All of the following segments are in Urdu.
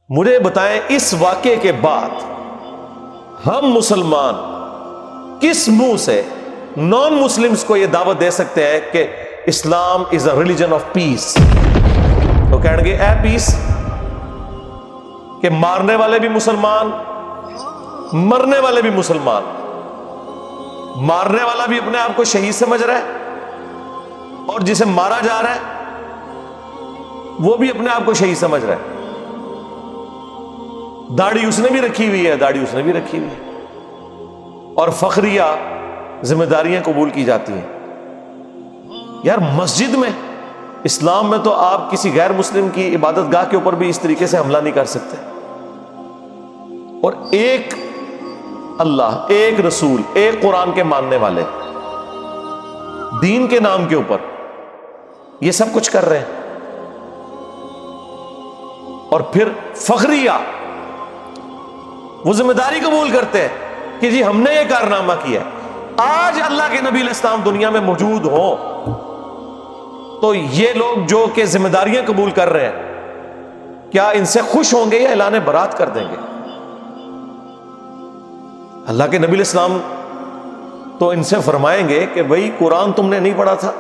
مجھے بتائیں اس واقعے کے بعد ہم مسلمان کس منہ سے نان مسلمز کو یہ دعوت دے سکتے ہیں کہ اسلام از اے ریلیجن آف پیس؟ تو کہیں گے اے پیس کہ مارنے والے بھی مسلمان، مرنے والے بھی مسلمان، مارنے والا بھی اپنے آپ کو شہید سمجھ رہا ہے اور جسے مارا جا رہا ہے وہ بھی اپنے آپ کو شہید سمجھ رہا ہے۔ داڑھی اس نے بھی رکھی ہوئی ہے، داڑھی اس نے بھی رکھی ہوئی ہے، اور فخریہ ذمہ داریاں قبول کی جاتی ہیں۔ یار مسجد میں، اسلام میں تو آپ کسی غیر مسلم کی عبادت گاہ کے اوپر بھی اس طریقے سے حملہ نہیں کر سکتے، اور ایک اللہ، ایک رسول، ایک قرآن کے ماننے والے دین کے نام کے اوپر یہ سب کچھ کر رہے ہیں، اور پھر فخریہ وہ ذمہ داری قبول کرتے ہیں کہ جی ہم نے یہ کارنامہ کیا ہے۔ آج اللہ کے نبی علیہ السلام دنیا میں موجود ہوں تو یہ لوگ جو کہ ذمہ داریاں قبول کر رہے ہیں، کیا ان سے خوش ہوں گے یا اعلان برات کر دیں گے؟ اللہ کے نبی علیہ السلام تو ان سے فرمائیں گے کہ بھئی قرآن تم نے نہیں پڑھا تھا؟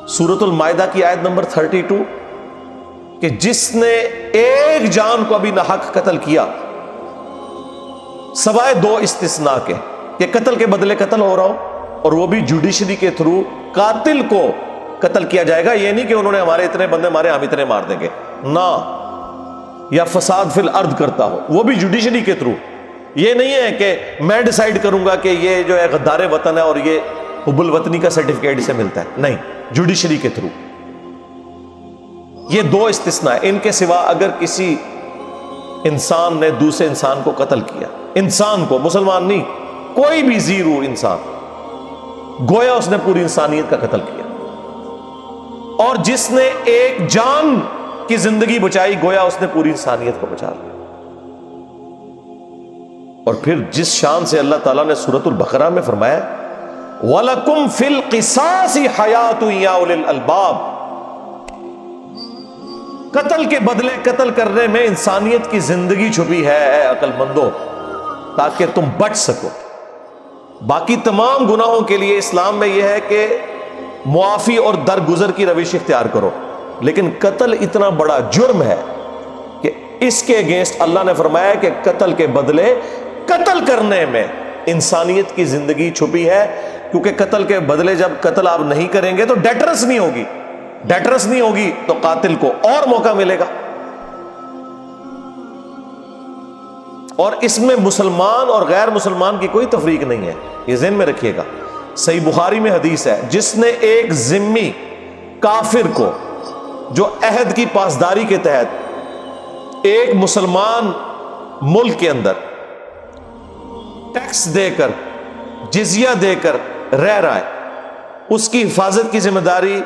سورۃ المائدہ کی آیت نمبر 32 کہ جس نے ایک جان کو ابھی ناحق قتل کیا، سوائے دو استثناء کے کہ قتل کے بدلے قتل ہو رہا ہو اور وہ بھی جوڈیشری کے تھرو، قاتل کو قتل کیا جائے گا، یہ نہیں کہ انہوں نے ہمارے اتنے بندے مارے ہم اتنے مار دیں گے، نہ، یا فساد فی الارض کرتا ہو وہ بھی جوڈیشری کے تھرو، یہ نہیں ہے کہ میں ڈیسائیڈ کروں گا کہ یہ جو ہے غدار وطن ہے اور یہ حب الوطنی کا سرٹیفکیٹ سے ملتا ہے، نہیں، جوڈیشری کے تھرو۔ یہ دو استثناء، ان کے سوا اگر کسی انسان نے دوسرے انسان کو قتل کیا، انسان کو، مسلمان نہیں، کوئی بھی زیرو انسان، گویا اس نے پوری انسانیت کا قتل کیا، اور جس نے ایک جان کی زندگی بچائی گویا اس نے پوری انسانیت کو بچا لیا۔ اور پھر جس شان سے اللہ تعالیٰ نے سورۃ البقرہ میں فرمایا وَلَكُمْ فِي الْقِصَاصِ حَيَاةٌ يَا أُولِي الْأَلْبَابِ، قتل کے بدلے قتل کرنے میں انسانیت کی زندگی چھپی ہے اے عقل مندو، تاکہ تم بچ سکو۔ باقی تمام گناہوں کے لیے اسلام میں یہ ہے کہ معافی اور درگزر کی روش اختیار کرو، لیکن قتل اتنا بڑا جرم ہے کہ اس کے اگینسٹ اللہ نے فرمایا کہ قتل کے بدلے قتل کرنے میں انسانیت کی زندگی چھپی ہے، کیونکہ قتل کے بدلے جب قتل آپ نہیں کریں گے تو ڈیٹرنس نہیں ہوگی، ڈیٹرنس نہیں ہوگی تو قاتل کو اور موقع ملے گا۔ اور اس میں مسلمان اور غیر مسلمان کی کوئی تفریق نہیں ہے، یہ ذہن میں رکھیے گا۔ صحیح بخاری میں حدیث ہے، جس نے ایک ذمی کافر کو جو عہد کی پاسداری کے تحت ایک مسلمان ملک کے اندر ٹیکس دے کر، جزیہ دے کر رہ رہا ہے، اس کی حفاظت کی ذمہ داری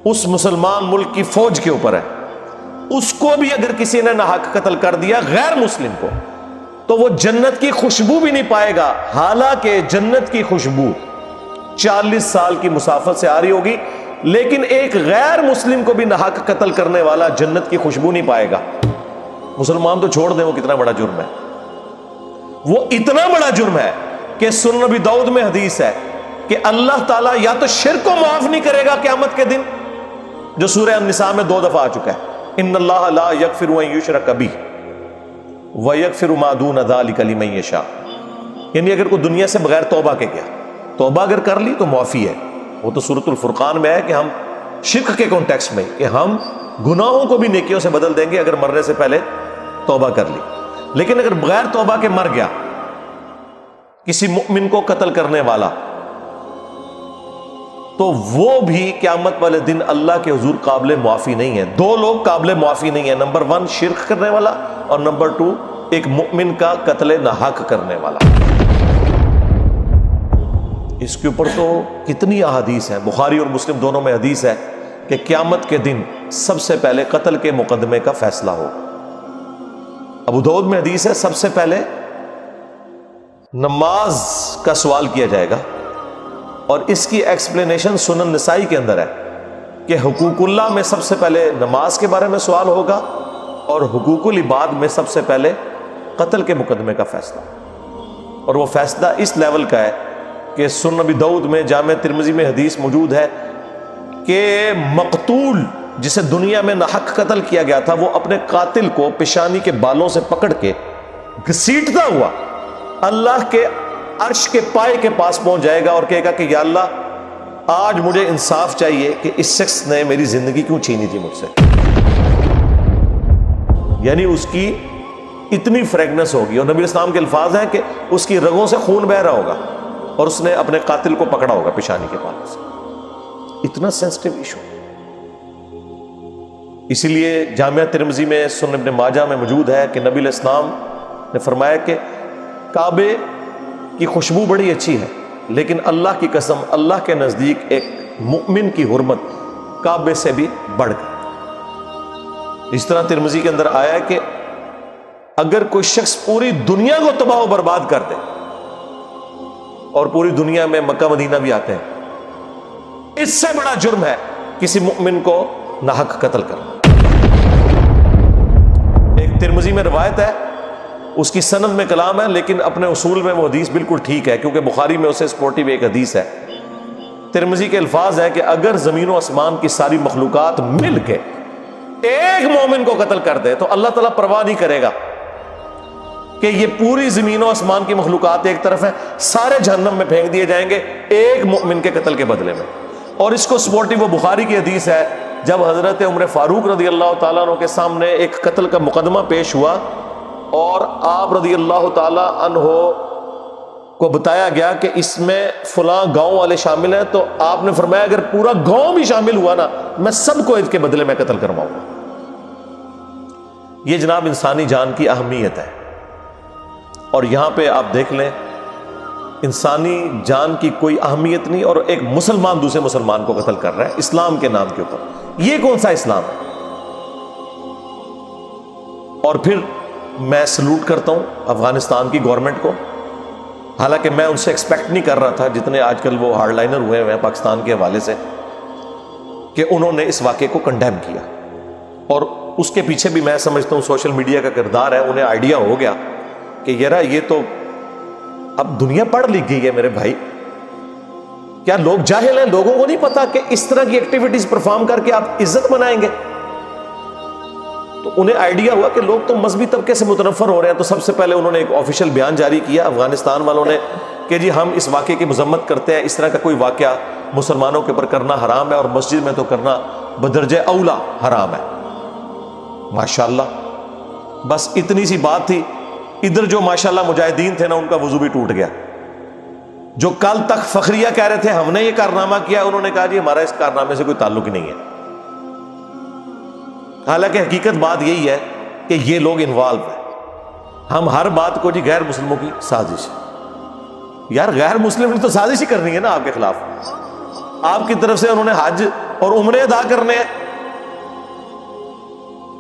اس مسلمان ملک کی فوج کے اوپر ہے، اس کو بھی اگر کسی نے ناحق قتل کر دیا غیر مسلم کو، تو وہ جنت کی خوشبو بھی نہیں پائے گا، حالانکہ جنت کی خوشبو 40 سال کی مسافت سے آ رہی ہوگی، لیکن ایک غیر مسلم کو بھی ناحق قتل کرنے والا جنت کی خوشبو نہیں پائے گا۔ مسلمان تو چھوڑ دیں، وہ کتنا بڑا جرم ہے، وہ اتنا بڑا جرم ہے کہ سنن نبی داؤد میں حدیث ہے کہ اللہ تعالیٰ یا تو شرک کو معاف نہیں کرے گا قیامت کے دن، جو سورہ النساء میں 2 دفعہ آ چکا ہے، ان اللہ لا یغفر ان یشرک بہ ویغفر ما دون ذلک لمن یشاء، یعنی اگر کوئی دنیا سے بغیر توبہ کے گیا، توبہ اگر کر لی تو معافی ہے، وہ تو سورۃ الفرقان میں ہے کہ ہم شرک کے کانٹیکسٹ میں کہ ہم گناہوں کو بھی نیکیوں سے بدل دیں گے اگر مرنے سے پہلے توبہ کر لی، لیکن اگر بغیر توبہ کے مر گیا کسی مؤمن کو قتل کرنے والا، تو وہ بھی قیامت والے دن اللہ کے حضور قابل معافی نہیں ہے۔ 2 لوگ قابل معافی نہیں ہیں، نمبر 1 شرک کرنے والا، اور نمبر 2 ایک مؤمن کا قتل ناحق کرنے والا۔ اس کے اوپر تو کتنی احادیث ہیں، بخاری اور مسلم دونوں میں حدیث ہے کہ قیامت کے دن سب سے پہلے قتل کے مقدمے کا فیصلہ ہو۔ ابو داؤد میں حدیث ہے سب سے پہلے نماز کا سوال کیا جائے گا، اور اس کی ایکسپلینیشن سنن نسائی کے اندر ہے کہ حقوق اللہ میں سب سے پہلے نماز کے بارے میں سوال ہوگا اور حقوق العباد میں سب سے پہلے قتل کے مقدمے کا فیصلہ، اور وہ فیصلہ اس لیول کا ہے کہ سنن نبی داؤد میں جامع ترمذی میں حدیث موجود ہے کہ مقتول جسے دنیا میں ناحق قتل کیا گیا تھا وہ اپنے قاتل کو پیشانی کے بالوں سے پکڑ کے گھسیٹتا ہوا اللہ کے عرش کے پائے کے پاس پہنچ جائے گا اور کہے گا کہ یا اللہ آج مجھے انصاف چاہیے کہ اس شخص نے میری زندگی کیوں چھینی تھی مجھ سے. یعنی اس کی اتنی فریگنس ہوگی، اور نبی اسلام کے الفاظ ہیں کہ اس کی رگوں سے خون بہ رہا ہوگا اور اس نے اپنے قاتل کو پکڑا ہوگا پیشانی کے پالوں سے. اتنا سینسٹیو ایشو. اسی لیے جامعہ ترمذی میں سنن ابن ماجہ میں موجود ہے کہ نبی علیہ السلام نے فرمایا کہ کعبے کی خوشبو بڑی اچھی ہے، لیکن اللہ کی قسم اللہ کے نزدیک ایک مؤمن کی حرمت کعبے سے بھی بڑھ گئی. اس طرح ترمذی کے اندر آیا کہ اگر کوئی شخص پوری دنیا کو تباہ و برباد کر دے، اور پوری دنیا میں مکہ مدینہ بھی آتے ہیں، اس سے بڑا جرم ہے کسی مؤمن کو ناحق قتل کرنا. ایک ترمذی میں روایت ہے، اس کی سند میں کلام ہے لیکن اپنے اصول میں وہ حدیث بالکل ٹھیک ہے کیونکہ بخاری میں اسے سپورٹیو ایک حدیث ہے. ترمذی کے الفاظ ہے کہ اگر زمین و آسمان کی ساری مخلوقات مل کے ایک مومن کو قتل کر دے تو اللہ تعالیٰ پرواہ نہیں کرے گا کہ یہ پوری زمین و آسمان کی مخلوقات ایک طرف ہیں، سارے جہنم میں پھینک دیے جائیں گے ایک مومن کے قتل کے بدلے میں. اور اس کو سپورٹیو وہ بخاری کی حدیث ہے جب حضرت عمر فاروق رضی اللہ تعالیٰ عنہ کے سامنے ایک قتل کا مقدمہ پیش ہوا اور آپ رضی اللہ تعالیٰ عنہ کو بتایا گیا کہ اس میں فلاں گاؤں والے شامل ہیں، تو آپ نے فرمایا اگر پورا گاؤں بھی شامل ہوا نا میں سب کو اس کے بدلے میں قتل کرواؤں گا. یہ جناب انسانی جان کی اہمیت ہے. اور یہاں پہ آپ دیکھ لیں انسانی جان کی کوئی اہمیت نہیں اور ایک مسلمان دوسرے مسلمان کو قتل کر رہا ہے اسلام کے نام کے اوپر. یہ کون سا اسلام ہے؟ اور پھر میں سلوٹ کرتا ہوں افغانستان کی گورنمنٹ کو، حالانکہ میں ان سے ایکسپیکٹ نہیں کر رہا تھا جتنے آج کل وہ ہارڈ لائنر ہوئے ہیں پاکستان کے حوالے سے، کہ انہوں نے اس واقعے کو کنڈیم کیا. اور اس کے پیچھے بھی میں سمجھتا ہوں سوشل میڈیا کا کردار ہے. انہیں آئیڈیا ہو گیا کہ یار یہ تو اب دنیا پڑھ لکھ گئی ہے میرے بھائی، کیا لوگ جاہل ہیں؟ لوگوں کو نہیں پتا کہ اس طرح کی ایکٹیویٹیز پرفارم کر کے آپ عزت بنائیں گے. تو انہیں آئیڈیا ہوا کہ لوگ تو مذہبی طبقے سے متنفر ہو رہے ہیں، تو سب سے پہلے انہوں نے ایک آفیشیل بیان جاری کیا افغانستان والوں نے کہ جی ہم اس واقعے کی مذمت کرتے ہیں، اس طرح کا کوئی واقعہ مسلمانوں کے اوپر کرنا حرام ہے اور مسجد میں تو کرنا بدرجہ اولا حرام ہے. ماشاءاللہ بس اتنی سی بات تھی. ادھر جو ماشاءاللہ مجاہدین تھے نا ان کا وضو بھی ٹوٹ گیا. جو کل تک فخریہ کہہ رہے تھے ہم نے یہ کارنامہ کیا، انہوں نے کہا جی ہمارا اس کارنامے سے کوئی تعلق ہی نہیں ہے. حالانکہ حقیقت بات یہی ہے کہ یہ لوگ انوالو ہیں. ہم ہر بات کو جی غیر مسلموں کی سازش، یار غیر مسلم نے تو سازش ہی کرنی ہے نا آپ کے خلاف. آپ کی طرف سے انہوں نے حج اور عمرے ادا کرنے ہیں،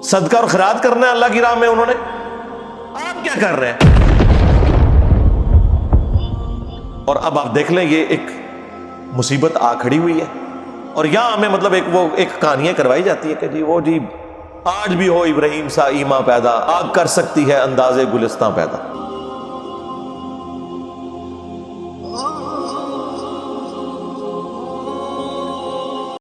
صدقہ اور خیرات کرنا ہے اللہ کی راہ میں انہوں نے. آپ کیا کر رہے ہیں؟ اور اب آپ دیکھ لیں یہ ایک مصیبت آ کھڑی ہوئی ہے. اور یہاں ہمیں مطلب ایک کہانیاں کروائی جاتی ہے کہ جی وہ جی آج بھی ہو ابراہیم سا ایماں پیدا، آگ کر سکتی ہے اندازے گلستاں پیدا.